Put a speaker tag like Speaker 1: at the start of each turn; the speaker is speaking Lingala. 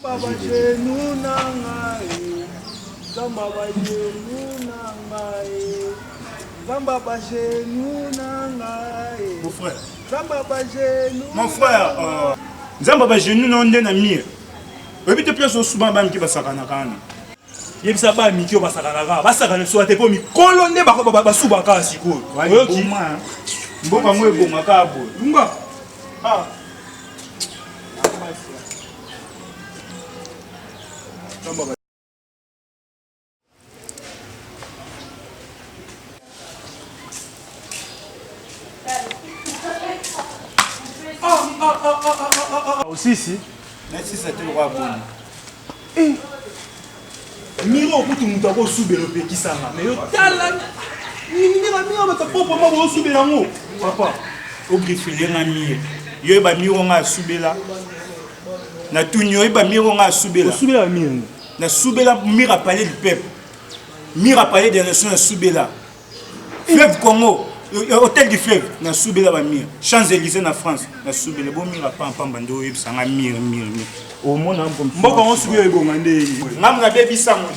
Speaker 1: Baba genou nangai, Zamba genou nangai, Zamba genou nangai.
Speaker 2: Mon frère.
Speaker 1: Zamba genou.
Speaker 2: Mon frère, Zamba genou non ndena mire. Obi te place au souvent bam ki basakana kana.
Speaker 3: Yebisa ba mi ki basakana ka, basakana so ate po mi kolonde ba suba ka siko.
Speaker 2: Oyoki mboka mwe bonga ka bo.
Speaker 3: Lunga.
Speaker 2: Ah.
Speaker 3: Aussi si.
Speaker 2: Merci ça te le roi bon.
Speaker 3: Miro kutu mutu ako subelo pe kisanga. Mais yo tala ni miro ba ta popo ma bo subela ngo. Papa,
Speaker 2: Au griffier na mire. Yo ba miro nga subela. Na tunyo ba miro nga subela.
Speaker 3: subela miro.
Speaker 2: Na subela mire à parler du peuple. Mire à parler des nations na subela. Fleuve Congo. Hôtel du fleuve na subela ba mire. Champs-Élysées na France na subela bo mire pa pambando yebisanga mire.
Speaker 3: Au monde mboka on subela ebonga nde.
Speaker 2: Ngam na bebi sango.